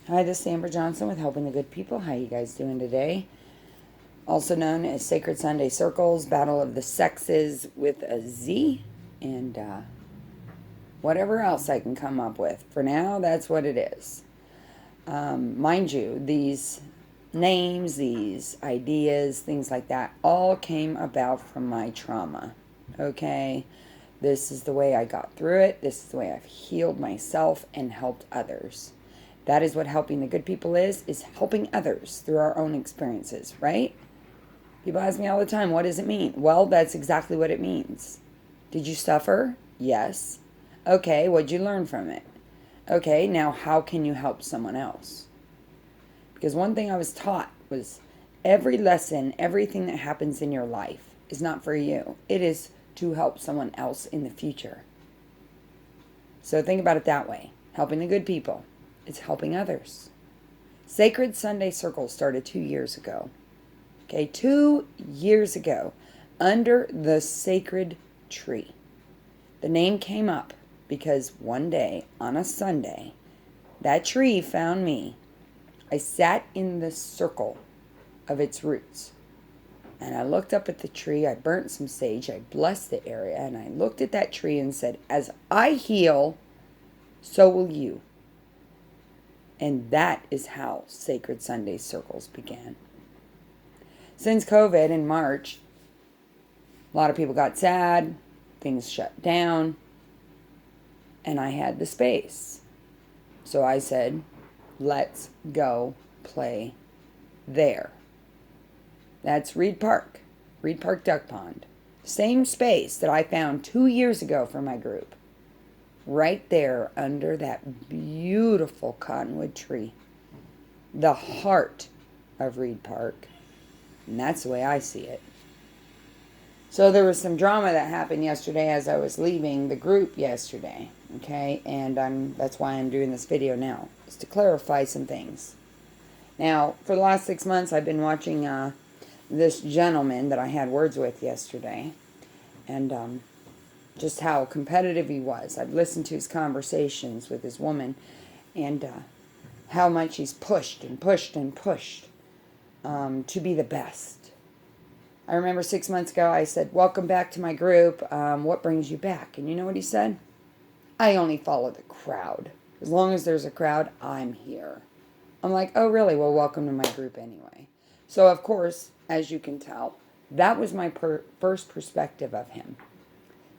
Hi, this is Amber Johnson with Helping the Good People. How you guys doing today? Also known as Sacred Sunday Circles, Battle of the Sexes with a Z, and whatever else I can come up with. For now, that's what it is. Mind you, these names, these ideas, things like that, all came about from my trauma. Okay? This is the way I got through it. This is the way I've healed myself and helped others. That is what helping the good people is helping others through our own experiences, right? People ask me all the time, what does it mean? Well, that's exactly what it means. Did you suffer? Yes. Okay, what'd you learn from it? Okay, now how can you help someone else? Because one thing I was taught was every lesson, everything that happens in your life is not for you. It is to help someone else in the future. So think about it that way. Helping the good people. It's helping others. Sacred Sunday Circle started 2 years ago. Okay, 2 years ago, under the sacred tree. The name came up because one day, on a Sunday, that tree found me. I sat in the circle of its roots. And I looked up at the tree, I burnt some sage, I blessed the area, and I looked at that tree and said, as I heal, so will you. And that is how Sacred Sunday Circles began. Since COVID in March, a lot of people got sad, things shut down, and I had the space. So I said, let's go play there. That's Reed Park Duck Pond. Same space that I found 2 years ago for my group. Right there under that beautiful cottonwood tree. The heart of Reed Park. And that's the way I see it. So there was some drama that happened yesterday as I was leaving the group yesterday. Okay, and that's why I'm doing this video now. Is to clarify some things. Now, for the last 6 months, I've been watching this gentleman that I had words with yesterday. And just how competitive he was. I've listened to his conversations with his woman and how much he's pushed and pushed and pushed to be the best. I remember 6 months ago I said, welcome back to my group. What brings you back? And you know what he said? I only follow the crowd. As long as there's a crowd, I'm here. I'm like, oh really? Well, welcome to my group anyway. So of course, as you can tell, that was my first perspective of him.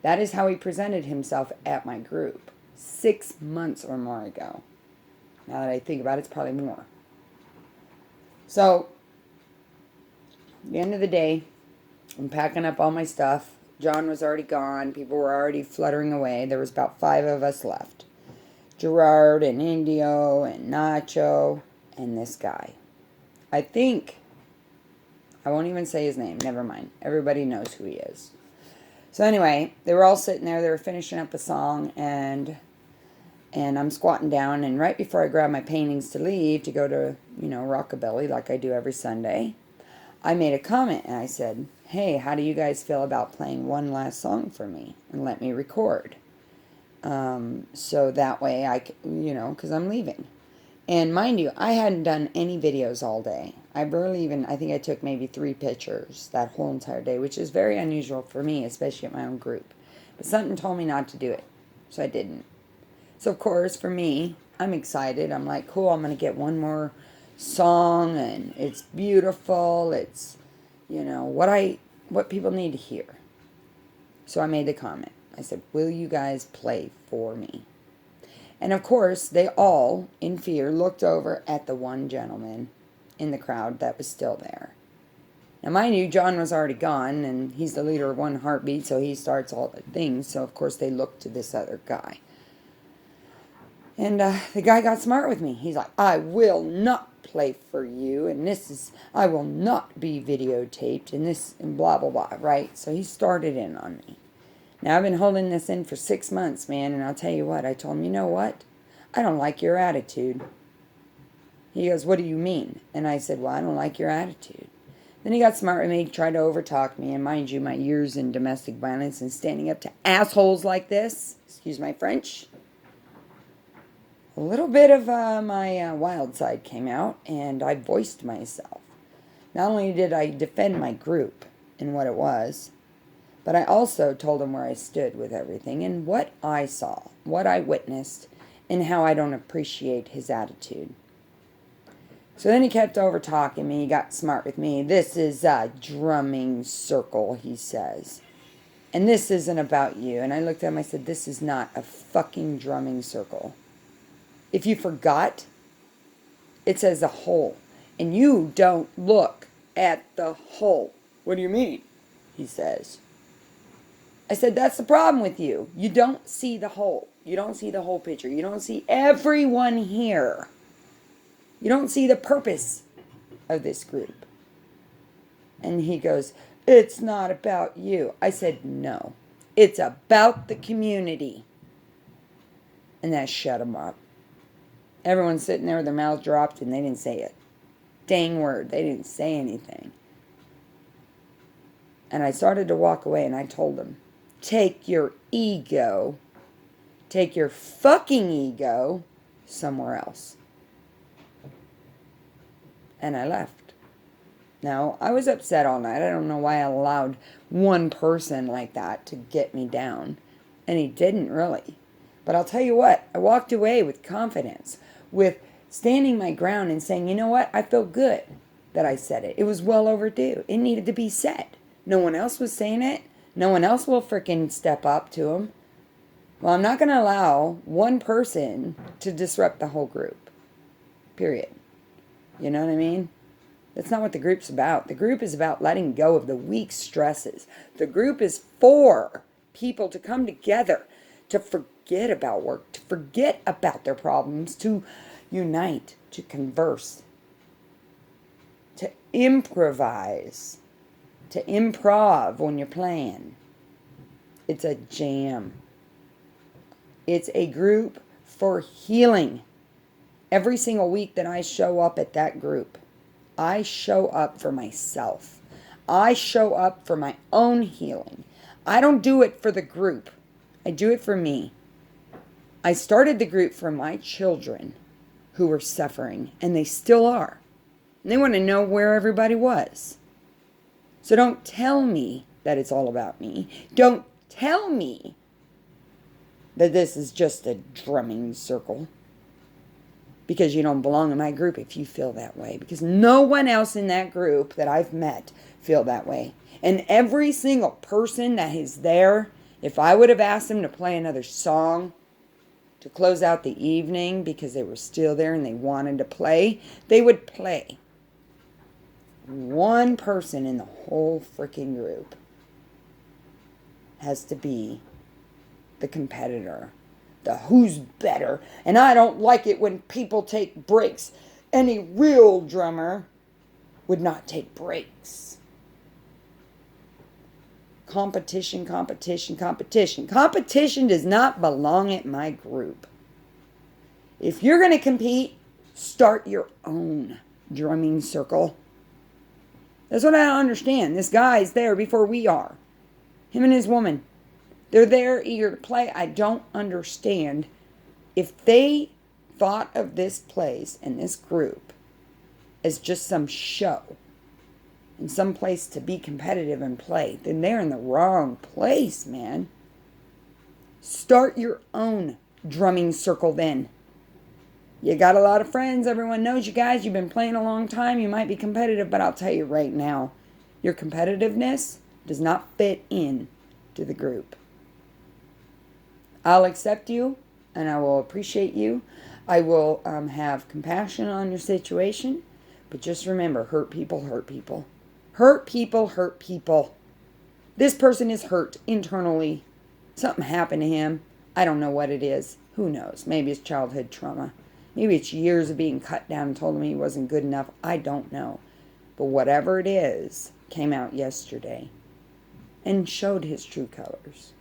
That is how he presented himself at my group 6 months or more ago. Now that I think about it, it's probably more. So, at the end of the day, I'm packing up all my stuff. John was already gone. People were already fluttering away. There was about 5 of us left. Gerard and Indio and Nacho and this guy. I won't even say his name. Never mind. Everybody knows who he is. So anyway, they were all sitting there. They were finishing up a song, and I'm squatting down. And right before I grab my paintings to leave to go to, Rockabilly like I do every Sunday, I made a comment, and I said, hey, how do you guys feel about playing one last song for me and let me record? So that way because I'm leaving. And mind you, I hadn't done any videos all day. I think I took maybe 3 pictures that whole entire day, which is very unusual for me, especially at my own group. But something told me not to do it, so I didn't. So of course, for me, I'm excited. I'm like, cool, I'm going to get one more song, and it's beautiful. It's, what people need to hear. So I made the comment. I said, will you guys play for me? And of course, they all, in fear, looked over at the one gentleman in the crowd that was still there. Now, mind you, John was already gone, and he's the leader of One Heartbeat, so he starts all the things. So, of course, they looked to this other guy. And the guy got smart with me. He's like, I will not play for you, and I will not be videotaped, and blah, blah, blah, right? So he started in on me. Now, I've been holding this in for 6 months, man, and I'll tell you what. I told him, you know what? I don't like your attitude. He goes, what do you mean? And I said, well, I don't like your attitude. Then he got smart with me, tried to overtalk me, and mind you, my years in domestic violence and standing up to assholes like this, excuse my French, a little bit of my wild side came out, and I voiced myself. Not only did I defend my group and what it was, but I also told him where I stood with everything and what I saw, what I witnessed, and how I don't appreciate his attitude. So then he kept over talking me. He got smart with me. This is a drumming circle, he says. And this isn't about you. And I looked at him, I said, this is not a fucking drumming circle. If you forgot, it says a hole. And you don't look at the hole. What do you mean? He says. I said, that's the problem with you. You don't see the whole. You don't see the whole picture. You don't see everyone here. You don't see the purpose of this group. And he goes, it's not about you. I said, no. It's about the community. And that shut him up. Everyone's sitting there with their mouth dropped and they didn't say it. Dang word. They didn't say anything. And I started to walk away and I told them, take your ego, take your fucking ego somewhere else. And I left. Now, I was upset all night. I don't know why I allowed one person like that to get me down. And he didn't really. But I'll tell you what, I walked away with confidence, with standing my ground and saying, you know what, I feel good that I said it. It was well overdue. It needed to be said. No one else was saying it. No one else will frickin' step up to him. Well, I'm not going to allow one person to disrupt the whole group. Period. You know what I mean? That's not what the group's about. The group is about letting go of the weak stresses. The group is for people to come together, to forget about work, to forget about their problems, to unite, to converse, to improvise, to improv when you're playing. It's a jam. It's a group for healing. Every single week that I show up at that group, I show up for myself. I show up for my own healing. I don't do it for the group. I do it for me. I started the group for my children who were suffering, and they still are. And they want to know where everybody was. So don't tell me that it's all about me. Don't tell me that this is just a drumming circle. Because you don't belong in my group if you feel that way. Because no one else in that group that I've met feel that way. And every single person that is there, if I would have asked them to play another song to close out the evening because they were still there and they wanted to play, they would play. One person in the whole freaking group has to be the competitor. The who's better. And I don't like it when people take breaks. Any real drummer would not take breaks. Competition, competition, competition. Competition does not belong at my group. If you're going to compete, start your own drumming circle. That's what I don't understand. This guy's there before we are. Him and his woman. They're there eager to play. I don't understand. If they thought of this place and this group as just some show and some place to be competitive and play, then they're in the wrong place, man. Start your own drumming circle then. You got a lot of friends. Everyone knows you guys. You've been playing a long time. You might be competitive, but I'll tell you right now, your competitiveness does not fit in to the group. I'll accept you, and I will appreciate you. I will have compassion on your situation. But just remember, hurt people hurt people. Hurt people hurt people. This person is hurt internally. Something happened to him. I don't know what it is. Who knows? Maybe it's childhood trauma. Maybe it's years of being cut down and told him he wasn't good enough. I don't know. But whatever it is, came out yesterday and showed his true colors.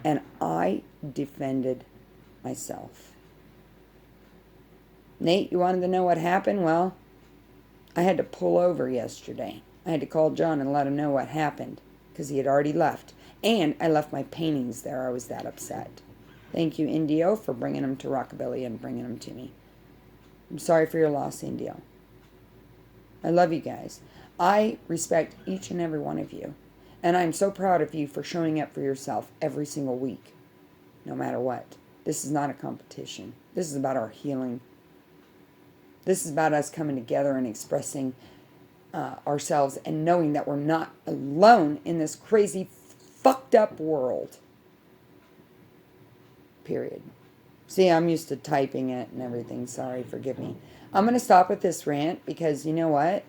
And I defended myself. Nate, you wanted to know what happened? Well, I had to pull over yesterday. I had to call John and let him know what happened because he had already left. And I left my paintings there. I was that upset. Thank you, Indio, for bringing them to Rockabilly and bringing them to me. I'm sorry for your loss, Indio. I love you guys. I respect each and every one of you. And I'm so proud of you for showing up for yourself every single week, no matter what. This is not a competition. This is about our healing. This is about us coming together and expressing ourselves and knowing that we're not alone in this crazy, fucked up world. Period. See, I'm used to typing it and everything. Sorry, forgive me. I'm going to stop with this rant because you know what?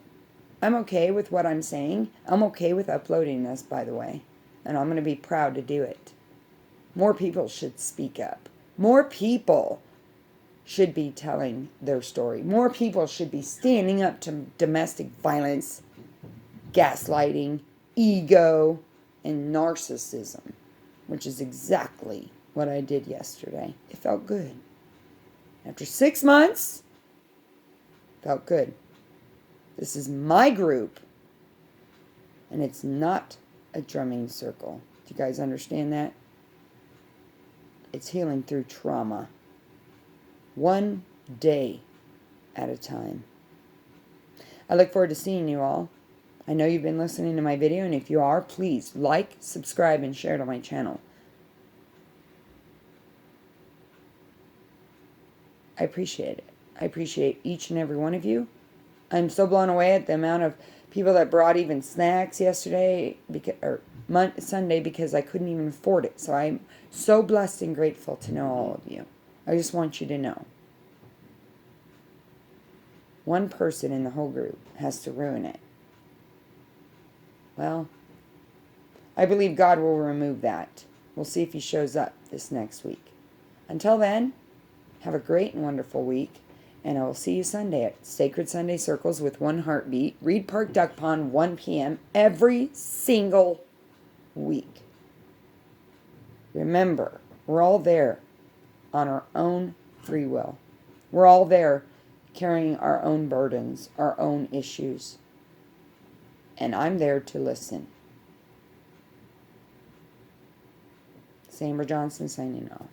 I'm okay with what I'm saying. I'm okay with uploading this, by the way. And I'm going to be proud to do it. More people should speak up. More people should be telling their story. More people should be standing up to domestic violence, gaslighting, ego, and narcissism, which is exactly what I did yesterday. It felt good. After 6 months, felt good. This is my group, and it's not a drumming circle. Do you guys understand that? It's healing through trauma. One day at a time. I look forward to seeing you all. I know you've been listening to my video, and if you are, please like, subscribe, and share to my channel. I appreciate it. I appreciate each and every one of you. I'm so blown away at the amount of people that brought even snacks yesterday, Sunday, because I couldn't even afford it. So I'm so blessed and grateful to know all of you. I just want you to know. One person in the whole group has to ruin it. Well, I believe God will remove that. We'll see if he shows up this next week. Until then, have a great and wonderful week. And I will see you Sunday at Sacred Sunday Circles with One Heartbeat, Reed Park Duck Pond, 1 p.m. every single week. Remember, we're all there on our own free will. We're all there carrying our own burdens, our own issues. And I'm there to listen. Amber Johnson signing off.